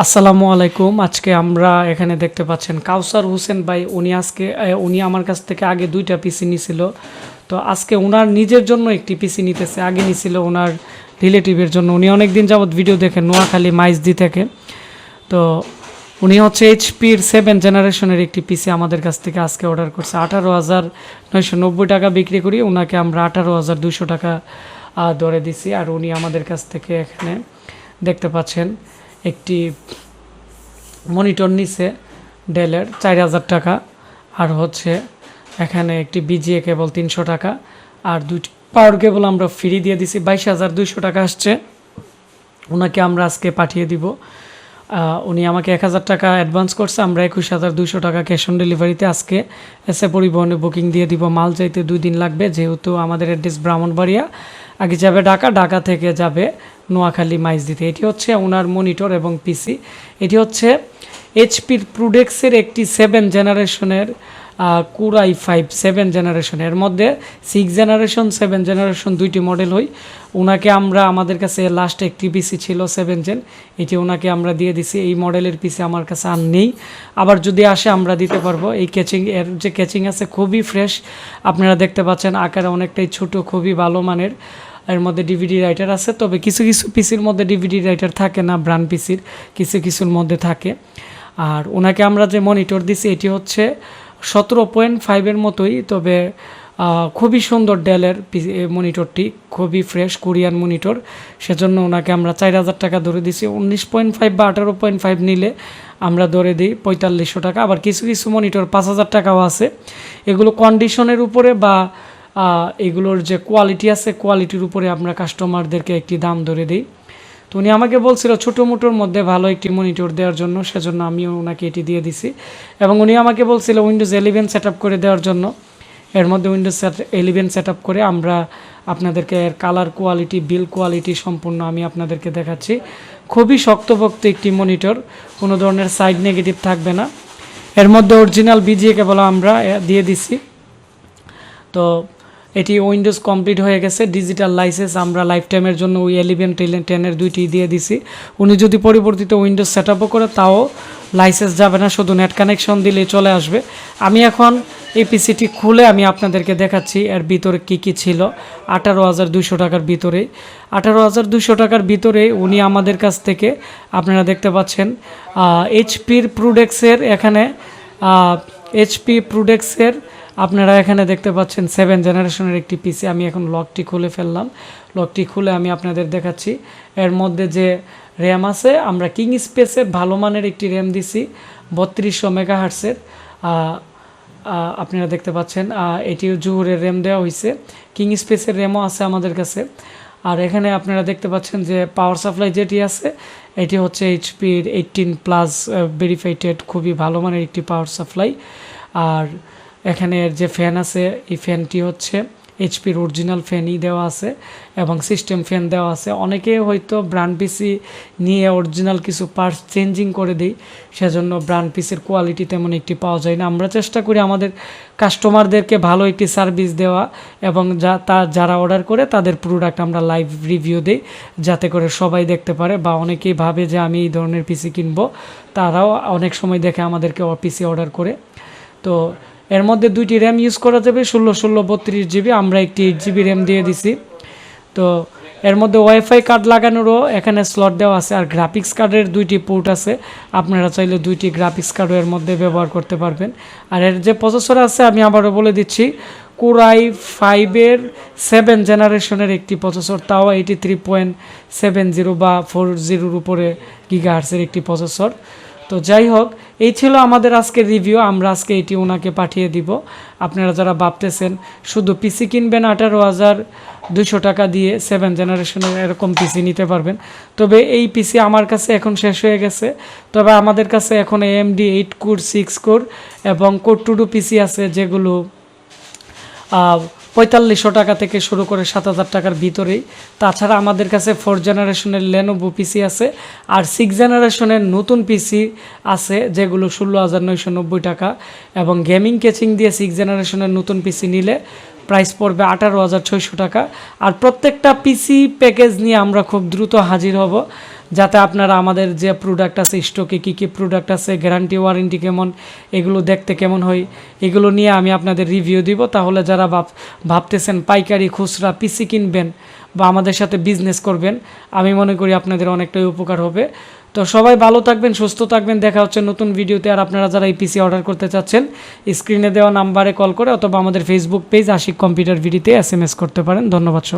আসসালামু আলাইকুম। আজকে আমরা এখানে দেখতে পাচ্ছেন কাওসার হোসেন ভাই। উনি আমার কাছ থেকে আগে 2টা পিসি নিছিল। তো আজকে ওনার নিজের জন্য একটি পিসি নিতেছে। আগে নিছিল ওনার রিলেটিভের জন্য। উনি অনেক দিন যাবত ভিডিও দেখেন নোয়াখালী মাইজদি থেকে। তো উনি হচ্ছে এইচপির 7 জেনারেশনের একটি পিসি আমাদের কাছ থেকে আজকে অর্ডার করছে। 18,990 টাকা বিক্রি করি, ওনাকে আমরা 18,200 টাকা দরে দিছি। আর উনি আমাদের কাছ থেকে এখানে দেখতে পাচ্ছেন একটি মনিটর নিছে ডেলের 4,000 টাকা, আর হচ্ছে এখানে একটি বিজিএ কেবল 300 টাকা, আর 2টি পাওয়ার কেবল আমরা ফ্রি দিয়ে দিছি। 22,200 টাকা আসছে, ওনাকে আমরা আজকে পাঠিয়ে দিব। উনি আমাকে 1,000 টাকা অ্যাডভান্স করছে, আমরা 21,200 টাকা ক্যাশ অন ডেলিভারিতে আজকে এসে পরিবহনে বুকিং দিয়ে দিব। মাল চাইতে 2 দিন লাগবে, যেহেতু আমাদের অ্যাড্রেস ব্রাহ্মণবাড়িয়া। আগে যাবে ঢাকা থেকে যাবে নোয়াখালী মাইজদিতে। এটি হচ্ছে ওনার মনিটর এবং পিসি। এটি হচ্ছে এইচপির প্রোডেক্সের একটি 7 জেনারেশনের কোর i5 7 জেনারেশন। এর মধ্যে 6 জেনারেশন 7 জেনারেশন 2টি মডেল হয়। ওনাকে আমরা আমাদের কাছে লাস্ট একটি পিসি ছিল 7 জেন, এটি ওনাকে আমরা দিয়ে দিছি। এই মডেলের পিসি আমার কাছে আর নেই, আবার যদি আসে আমরা দিতে পারবো। এই ক্যাচিং এর যে ক্যাচিং আছে খুবই ফ্রেশ, আপনারা দেখতে পাচ্ছেন আকারে অনেকটাই ছোট, খুবই ভালো মানের। এর মধ্যে ডিভিডি রাইটার আছে, তবে কিছু কিছু পিসির মধ্যে ডিভিডি রাইটার থাকে না, ব্র্যান্ড পিসির কিছু কিছুর মধ্যে থাকে। আর ওনাকে আমরা যে মনিটর দিছি এটি হচ্ছে 17.5 মতোই, তবে খুবই সুন্দর ডেলের মনিটরটি, খুবই ফ্রেশ কোরিয়ান মনিটর। সেজন্য ওনাকে আমরা 4,000 টাকা ধরে দিছি। 19.5 বা 18.5 নিলে আমরা ধরে দিই 4500 টাকা। আবার কিছু কিছু মনিটর 5,000 টাকাও আছে। এগুলো কন্ডিশনের উপরে বা এগুলোর যে কোয়ালিটি আছে কোয়ালিটির উপরে আমরা কাস্টমারদেরকে একটি দাম ধরে দিই। তো উনি আমাকে বলছিল ছোটো মোটোর মধ্যে ভালো একটি মনিটর দেওয়ার জন্য, সেজন্য আমিও ওনাকে এটি দিয়ে দিছি। এবং উনি আমাকে বলছিল উইন্ডোজ 11 সেট করে দেওয়ার জন্য। এর মধ্যে উইন্ডোজ 11 সেট করে আমরা আপনাদেরকে এর কালার কোয়ালিটি, বিল কোয়ালিটি সম্পূর্ণ আমি আপনাদেরকে দেখাচ্ছি। খুবই শক্তপোক্ত একটি মনিটর, কোনো ধরনের সাইড নেগেটিভ থাকবে না। এর মধ্যে অরিজিনাল বিজিএ কেবল আমরা দিয়ে দিছি। তো এটি উইন্ডোজ কমপ্লিট হয়ে গেছে। ডিজিটাল লাইসেন্স আমরা লাইফ টাইমের জন্য ওই 11 10-এর 2টি দিয়ে দিছি। উনি যদি পরিবর্তিত উইন্ডোজ সেট আপও করে তাও লাইসেন্স যাবে না, শুধু নেট কানেকশন দিলেই চলে আসবে। আমি এখন এই পিসিটি খুলে আমি আপনাদেরকে দেখাচ্ছি এর ভিতরে কী কী ছিল। 18,200 টাকার ভিতরে, 18,200 টাকার ভিতরে উনি আমাদের কাছ থেকে, আপনারা দেখতে পাচ্ছেন এইচপির প্রোডেক্সের, এখানে এইচপি প্রোডেক্সের আপনারা এখানে দেখতে পাচ্ছেন 7 জেনারেশনের একটি পিসি। আমি এখন লকটি খুলে ফেললাম। লকটি খুলে আমি আপনাদের দেখাচ্ছি। এর মধ্যে যে র্যাম আছে, আমরা কিং স্পেসের ভালো মানের একটি র্যাম দিছি 3200 মেগাহার্টসের। আপনারা দেখতে পাচ্ছেন এটিও জুহুরের র্যাম দেওয়া হয়েছে। কিং স্পেসের র্যামও আছে আমাদের কাছে। আর এখানে আপনারা দেখতে পাচ্ছেন যে পাওয়ার সাপ্লাই যেটি আছে এটি হচ্ছে এইচপির 18+ ভেরিফাইটেড, খুবই ভালো মানের একটি পাওয়ার সাপ্লাই। আর এখানে যে ফ্যান আছে এই ফ্যানটি হচ্ছে এইচপির অরিজিনাল ফ্যানই দেওয়া আছে এবং সিস্টেম ফ্যান দেওয়া আছে। অনেকে হয়তো ব্র্যান্ড পিসি নিয়ে অরিজিনাল কিছু পার্টস চেঞ্জিং করে দিই, সেজন্য ব্র্যান্ড পিসির কোয়ালিটি তেমন একটি পাওয়া যায় না। আমরা চেষ্টা করি আমাদের কাস্টমারদেরকে ভালো একটি সার্ভিস দেওয়া, এবং যারা অর্ডার করে তাদের প্রোডাক্ট আমরা লাইভ রিভিউ দিই, যাতে করে সবাই দেখতে পারে। বা অনেকেই ভাবে যে আমি এই ধরনের পিসি কিনবো, তারাও অনেক সময় দেখে আমাদেরকে পিসি অর্ডার করে। তো এর মধ্যে 2টি র্যাম ইউজ করা যাবে, 16 32 জিবি। আমরা একটি 8 জিবি র্যাম দিয়ে দিছি। তো এর মধ্যে ওয়াইফাই কার্ড লাগানোরও এখানে স্লট দেওয়া আছে। আর গ্রাফিক্স কার্ডের 2টি পোর্ট আছে, আপনারা চাইলে 2টি গ্রাফিক্স কার্ডও এর মধ্যে ব্যবহার করতে পারবেন। আর এর যে প্রসেসর আছে আমি আবারও বলে দিচ্ছি, কোর i5-এর 7 জেনারেশনের একটি প্রসেসর, তাও 83.70 বা 40-র উপরে গিগাহার্টসের একটি প্রসেসর। তো যাই হোক, এই ছিল আমাদের আজকের রিভিউ। আমরা আজকে এটি ওনাকে পাঠিয়ে দিব। আপনারা যারা ভাবতেছেন শুধু পিসি কিনবেন 18,200 টাকা দিয়ে 7 জেনারেশনের এরকম পিসি নিতে পারবেন, তবে এই পিসি আমার কাছে এখন শেষ হয়ে গেছে। তবে আমাদের কাছে এখন AMD 8 কোর 6 কোর এবং কোর 2 পিসি আছে, যেগুলো 4500 টাকা থেকে শুরু করে 7,000 টাকার ভিতরেই। তাছাড়া আমাদের কাছে 4 জেনারেশনের লেনোভো পিসি আছে, আর 6 জেনারেশনের নতুন পিসি আছে যেগুলো 16,990 টাকা। এবং গেমিং কেচিং দিয়ে 6 জেনারেশনের নতুন পিসি নিলে প্রাইস পড়বে 18,600 টাকা। আর প্রত্যেকটা পিসি প্যাকেজ নিয়ে আমরা খুব দ্রুত হাজির হব। যাতে আপনারা আমাদের যে প্রোডাক্ট আছে স্টকে কী কী প্রোডাক্ট আছে, গ্যারান্টি ওয়ারেন্টি কেমন, এগুলো দেখতে কেমন হয়, এগুলো নিয়ে আমি আপনাদের রিভিউ দিব। তাহলে যারা ভাবতেছেন পাইকারি খুচরা পিসি কিনবেন বা আমাদের সাথে বিজনেস করবেন, আমি মনে করি আপনাদের অনেকটাই উপকার হবে। তো সবাই ভালো থাকবেন, সুস্থ থাকবেন, দেখা হচ্ছে নতুন ভিডিওতে। আর আপনারা যারা এই পিসি অর্ডার করতে চাচ্ছেন, স্ক্রিনে দেওয়া নাম্বারে কল করে অথবা আমাদের ফেসবুক পেজ আশিক কম্পিউটার ভিডিওতে SMS করতে পারেন। ধন্যবাদ সবাই।